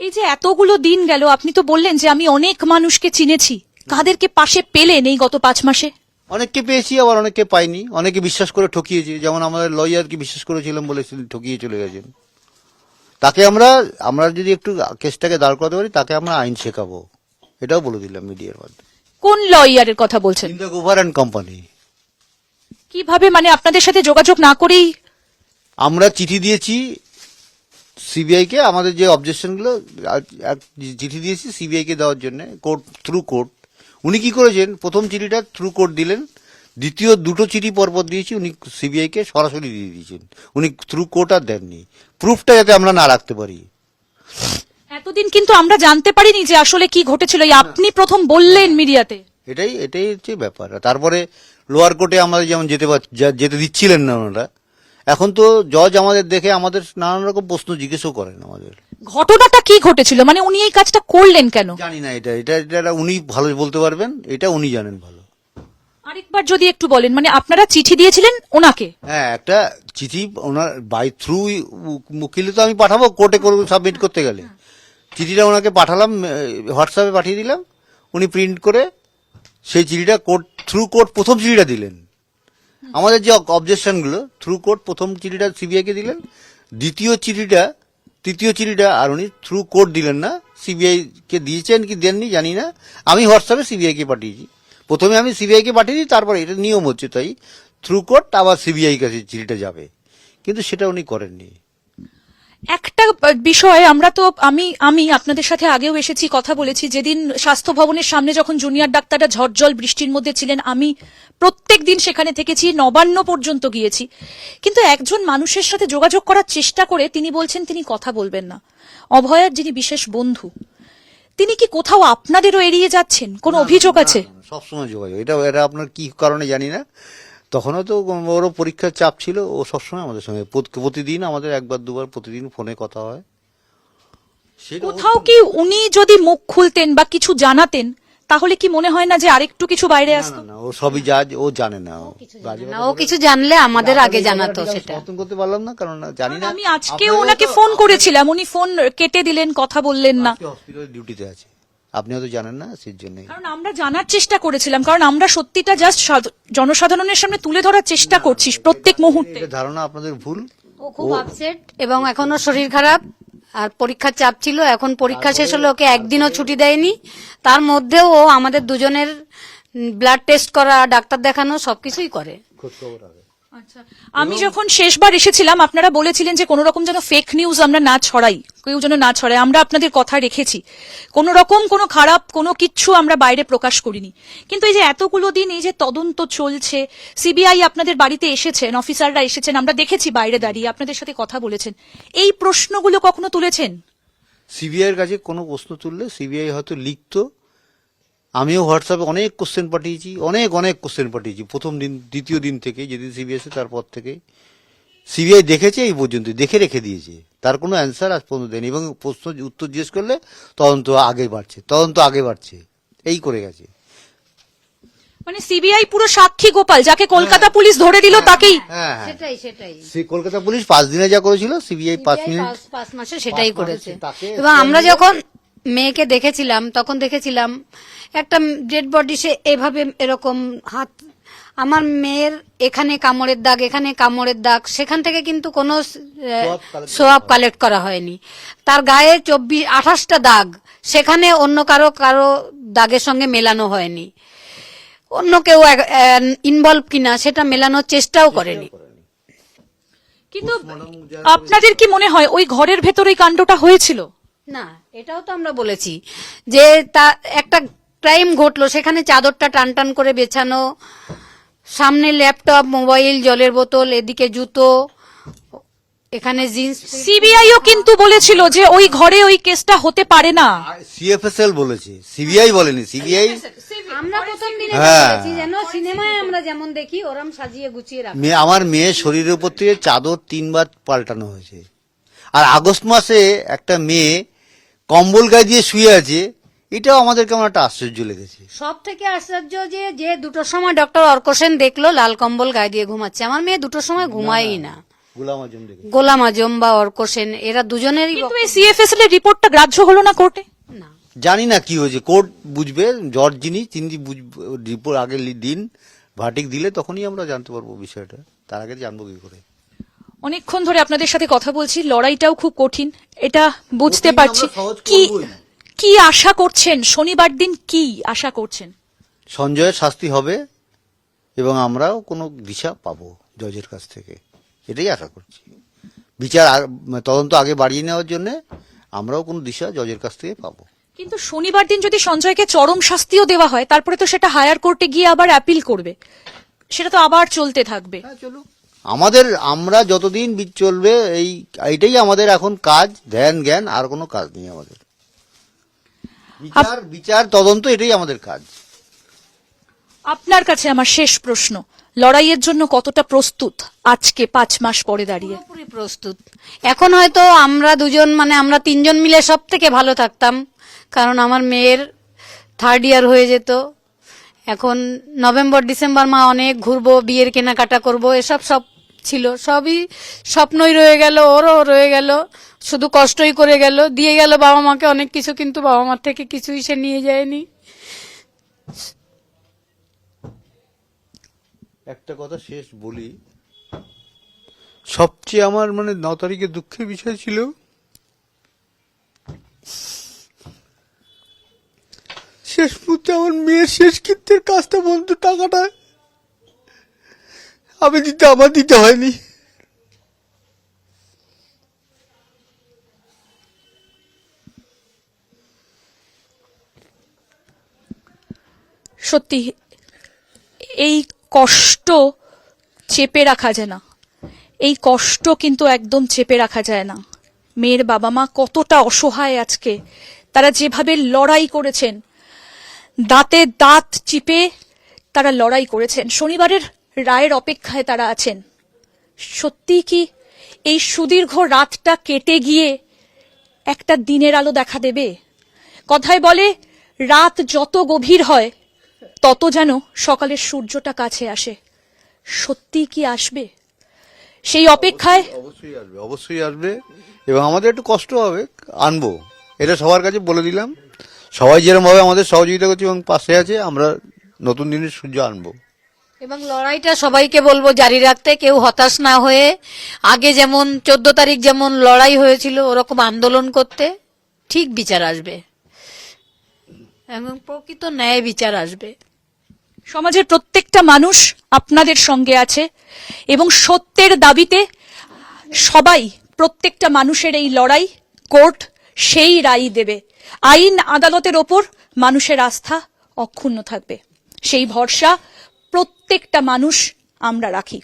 এই যে এতগুলো দিন গেল, আপনি তো বললেন যে আমি অনেক মানুষকে চিনেছি, কাদেরকে পাশে পেলেন এই গত 5 মাসে? অনেককে পেয়েছি, আবার অনেককে পাইনি। অনেকে বিশ্বাস করে ঠকিয়েছে, যেমন আমাদের লয়ারকে বিশ্বাস করেছিলাম বলে ঠকিয়ে চলে গেছেন। তাকে আমরা যদি একটু কেসটাকে দাঁড় করাতে পারি, তাকে আমরা আইন শেখাবো, এটাও বলে দিলাম মিডিয়ার মাধ্যমে। কোন লয়ারের কথা বলছেন? ইন্দ্রগোভার অ্যান্ড কোম্পানি। কিভাবে, মানে আপনাদের সাথে যোগাযোগ না করেই? আমরা চিঠি দিয়েছি সিবিআই কে, আমাদের যে অবজেকশন গুলো চিঠি দিয়েছি সিবিআই কে দেওয়ার জন্য, কোর্ট থ্রু কোর্ট। উনি কি করেছেন, প্রথম চিঠিটা থ্রু কোর্ট দিলেন, দ্বিতীয় দুটো চিঠি পরপর দিয়েছি উনি সিবিআই কে সরাসরি দিয়ে দিয়েছেন। উনি থ্রু কোর্ট আর দেননি, প্রুফটা যাতে আমরা না রাখতে পারি। এতদিন কিন্তু আমরা জানতে পারিনি যে আসলে কি ঘটেছিল, এই আপনি প্রথম বললেন মিডিয়াতে। এটাই হচ্ছে ব্যাপার। তারপরে লোয়ার কোর্টে আমাদের যেমন যেতে দিচ্ছিলেন না ওনারা, এখন তো জজ আমাদের দেখে আমাদের নানান রকম প্রশ্ন জিজ্ঞেসও করেন আমাদের। ঘটনাটা কি ঘটেছিল, মানে উনি এই কাজটা করলেন কেন? জানি না, এটা উনি ভালো বলতে পারবেন, এটা উনি জানেন ভালো। আরেকবার যদি একটু বলেন, মানে আপনারা চিঠি দিয়েছিলেন ওনাকে? হ্যাঁ, একটা চিঠি ওনার বাই থ্রু উকিলে তো আমি পাঠাবো কোর্টে সাবমিট করতে গেলে, চিঠিটা ওনাকে পাঠালাম, হোয়াটসঅ্যাপে পাঠিয়ে দিলাম, উনি প্রিন্ট করে সেই চিঠিটা থ্রু কোর্ট প্রথম চিঠিটা দিলেন। আমাদের যে অবজেকশন গুলো থ্রু কোর্ট প্রথম চিঠিটা সিবিআই কে দিলেন, তৃতীয় চিঠিটা আর উনি থ্রু কোর্ট দিলেন না, সিবিআই কে দিয়েছেন কি দেননি জানি না। আমি হোয়াটসঅ্যাপে সিবিআই কে পাঠিয়েছি, প্রথমে আমি সিবিআই কে পাঠিয়েছি, তারপরে এটা নিয়ম হচ্ছে তাই থ্রু কোর্ট আবার সিবিআই কাছে চিঠিটা যাবে, কিন্তু সেটা উনি করেননি। একটা বিষয় আমরা তো আমি আপনাদের সাথে আগেও এসেছি, কথা বলেছি, যেদিন স্বাস্থ্য ভবনের সামনে যখন জুনিয়র ডাক্তাররা ঝড়জল বৃষ্টির মধ্যে ছিলেন, আমি প্রত্যেক দিন সেখানে থেকেছি, নবান্ন পর্যন্ত গিয়েছি, কিন্তু একজন মানুষের সাথে যোগাযোগ করার চেষ্টা করে তিনি বলছেন তিনি কথা বলবেন না। অভয়ার যিনি বিশেষ বন্ধু, তিনি কি কোথাও আপনাদেরও এড়িয়ে যাচ্ছেন? কোনো অভিযোগ আছে? সবসময় যোগাযোগ, এটা আপনার কি কারণে জানি না, তখনও তো ওরও পরীক্ষার চাপ ছিল, ও সবসময় আমাদের সঙ্গে প্রতিদিন আমাদের একবার দুবার প্রতিদিন ফোনে কথা হয়। কোথাও কি উনি যদি মুখ খুলতেন বা কিছু জানাতেন, তাহলে কি মনে হয় না যে আরেকটু কিছু বাইরে আসতো? না, ও সবই ও জানে না, ও কিছু জানলে আমাদের আগে জানাতো, সেটা সমর্থন করতে পারলাম না, কারণ জানি না। আমি আজকে ওনাকে ফোন করেছিলাম, উনি ফোন কেটে দিলেন, কথা বললেন না। হসপিটালে ডিউটিতে আছে, আপনি হয়তো জানেন না, সেই জন্য। কারণ আমরা জানার চেষ্টা করেছিলাম, কারণ আমরা সত্যিটা জাস্ট জনসাধারণের সামনে তুলে ধরার চেষ্টা করছি প্রত্যেক মুহূর্তে। ধারণা আপনাদের ভুল। ও খুব আপসেট এবং এখনো শরীর খারাপ, আর পরীক্ষার চাপ ছিল, এখন পরীক্ষা শেষ হলে ওকে একদিনও ছুটি দেয়নি। তার মধ্যেও ও আমাদের দুজনের ব্লাড টেস্ট করা, ডাক্তার দেখানো সবকিছুই করে। আচ্ছা, আমি যখন শেষবার এসেছিলাম আপনারা বলেছিলেন যে কোন রকম যেন ফেক নিউজ আমরা না ছড়াই, কেউ যেন না ছড়ায়। আমরা আপনাদের কথা রেখেছি, কোন রকম কোনো খারাপ কোনো কিচ্ছু আমরা বাইরে প্রকাশ করিনি। কিন্তু এই যে এতগুলো দিন এই যে তদন্ত চলছে, সিবিআই আপনাদের বাড়িতে এসেছেন, অফিসাররা এসেছেন, আমরা দেখেছি বাইরে দাঁড়িয়ে আপনাদের সাথে কথা বলেছেন, এই প্রশ্নগুলো কখনো তুলেছেন? সিবিআই এর কাছে কোনো প্রশ্ন তুললে সিবিআই হয়তো লিখতো। আমিও হোয়াটসঅ্যাপে অনেক কোশ্চেন পাঠিয়েছি, অনেক কোশ্চেন পাঠিয়েছি প্রথম দিন দ্বিতীয় দিন থেকে, যেদিন সিবিআই তারপর থেকে সিবিআই দেখেছে, এই পর্যন্ত দেখে রেখে দিয়েছে, তার কোনো অ্যান্সার আজ পর্যন্ত দেয়নি। এবং প্রশ্ন উত্তর জিজ্ঞেস করলে তদন্ত আগে বাড়ছে, এই করে গেছে। মানে সিবিআই পুরো সাক্ষী গোপাল, যাকে কলকাতা পুলিশ ধরে দিল তাকেই। হ্যাঁ, সেটাই কলকাতা পুলিশ 5 দিনে যা করেছিল সিবিআই 5 মাসে সেটাই করেছে। তাকে এবং আমরা যখন মেয়েকে দেখেছিলাম তখন দেখেছিলাম একটা ডেড বডি, সে এভাবে এরকম হাত, আমার মেয়ের এখানে কামড়ের দাগ, সেখান থেকে কিন্তু কোনো সোয়াব কালেক্ট করা হয়নি। তার গায়ে 28টা দাগ, সেখানে অন্য কারো দাগের সঙ্গে মেলানো হয়নি। অন্য কেউ ইনভলভ কিনা সেটা মেলানোর চেষ্টাও করেনি। কিন্তু আপনাদের কি মনে হয় ওই ঘরের ভেতরে এই কাণ্ডটা হয়েছিল? না, এটাও তো আমরা বলেছি যে তা একটা ক্রাইম ঘটলো, সেখানে চাদরটা টান করে বেছানো, সামনে ল্যাপটপ, মোবাইল, জলের বোতল, এদিকে জুতো, এখানে জিন্স। সিবিআইও কিন্তু বলেছিল যে ওই ঘরে ওই কেসটা হতে পারে না। সিএফএসএল বলেছে, সিবিআই বলেনি। সিবিআই আমরা প্রথম দিনে বলেছি, যেন সিনেমায় আমরা যেমন দেখি ওরম সাজিয়ে গুছিয়ে রাখি। আমার মেয়ের শরীরের উপর থেকে চাদর 3 বার পাল্টানো হয়েছে। আর আগস্ট মাসে একটা মেয়ে কম্বল গায়ে দিয়ে শুয়ে আছে, এটাও আমাদের কেমন একটা আশ্চর্য লেগেছে। সব থেকে আশ্চর্য যে 2টোর সময় ডক্টর অর্ক সেন দেখলো লাল কম্বল গায়ে দিয়ে ঘুমাচ্ছে। আমার মেয়ে 2টোর সময় ঘুমায়ই না। গোলাম আজম দেখে গোলাম আজম বা অর্ক সেন, এরা দুজনেরই কিন্তু এই সিএফএসএল এর রিপোর্টটা গ্রাহ্য হলো না কোর্টে। না। জানি না কি হয়েছে, কোর্ট বুঝবে, জজ যিনি তিনি রিপোর্ট আগে দিন, ভার্ডিক্ট দিলে তখনই আমরা জানতে পারবো বিষয়টা, তার আগে জানবো কি করে। অনেকক্ষণ ধরে আপনাদের সাথে কথা বলছি, লড়াইটাও খুব কঠিন, এটা বুঝতে কঠিন, পারছি। আমরা সহজ কি করবোই না। কি আশা করছেন শনিবার দিন, কি আশা করছেন? সঞ্জয়ের শাস্তি হবে এবং আমরাও কোনো দিশা পাবো জজের কাছ থেকে, এটাই আশা করছি। বিচার তদন্ত আগে বাড়িয়ে নেওয়ার জন্য আমরাও কোনো দিশা জজের কাছ থেকে পাবো। কিন্তু শনিবার দিন যদি সঞ্জয়কে চরম শাস্তিও দেওয়া হয়, তারপরে তো সেটা হায়ার কোর্টে গিয়ে আবার অ্যাপিল করবে, সেটা তো আবার চলতে থাকবে। হ্যাঁ, চলুক। আমরা যতদিন চলবে এইটাই আমাদের এখন কাজ, ধ্যান জ্ঞান, আর কোনো কাজ নেই আমাদের। বিচার তদন্ত এটাই আমাদের কাজ। আপনার কাছে আমার শেষ প্রশ্ন, লড়াইয়ের জন্য কতটা প্রস্তুত আজকে 5 মাস পরে দাঁড়িয়ে? পুরোপুরি প্রস্তুত। এখন হয়তো আমরা দুজন, মানে আমরা তিনজন মিলে সব থেকে ভালো থাকতাম, কারণ আমার মেয়ের 3rd ইয়ার হয়ে যেত। এখন নভেম্বর ডিসেম্বর মা অনেক ঘুরবো, বিয়ের কেনাকাটা করব, এসব সব ছিল, সবই স্বপ্নই রয়ে গেল, ওরও রয়ে গেল, শুধু কষ্টই করে গেল, দিয়ে গেল বাবা মাকে অনেক কিছু, কিন্তু বাবা মার থেকে কিছুই সে নিয়ে যায়নি। একটা কথা শেষ বলি, সবচেয়ে আমার 9 তারিখে দুঃখের বিষয় ছিল শেষ মুহূর্তে আমার মেয়ের শেষকৃত্যের কাজটা বন্ধু, টাকাটা আমার দিতে হয়নি। সত্যি এই কষ্ট চেপে রাখা যায় না, এই কষ্ট কিন্তু একদম চেপে রাখা যায় না। মেয়ের বাবা মা কতটা অসহায় আজকে, তারা যেভাবে লড়াই করেছেন, দাঁতে দাঁত চিপে তারা লড়াই করেছেন, শনিবারের রায়ের অপেক্ষায় তারা আছেন। সত্যি কি এই সুদীর্ঘ রাতটা কেটে গিয়ে একটা দিনের আলো দেখা দেবে? কথায় বলে রাত যত গভীর হয় তত যেন সকালের সূর্যটা কাছে আসে। সত্যি কি আসবে? সেই অপেক্ষায় অবশ্যই আসবে, অবশ্যই আসবে, এবং আমাদের একটু কষ্ট হবে, আনবো, এটা সবার কাছে বলে দিলাম। সবাই যেরকম ভাবে আমাদের সহযোগিতা করছে এবং পাশে আছে, আমরা নতুন দিনের সূর্য আনবো। এবং লড়াইটা সবাইকে বলবো জারি রাখতে, কেউ হতাশ না হয়ে, আগে যেমন 14 তারিখ যেমন লড়াই হয়েছিল ওরকম আন্দোলন করতে, ঠিক বিচার আসবে এবং প্রকৃত ন্যায় বিচার আসবে। সমাজের প্রত্যেকটা মানুষ আপনাদের সঙ্গে আছে এবং সত্যের দাবিতে সবাই, প্রত্যেকটা মানুষের এই লড়াই, কোর্ট সেই রায় দেবে। আইন আদালতের ওপর মানুষের আস্থা অক্ষুণ্ণ থাকবে, সেই ভরসা প্রত্যেকটা মানুষ আমরা রাখি।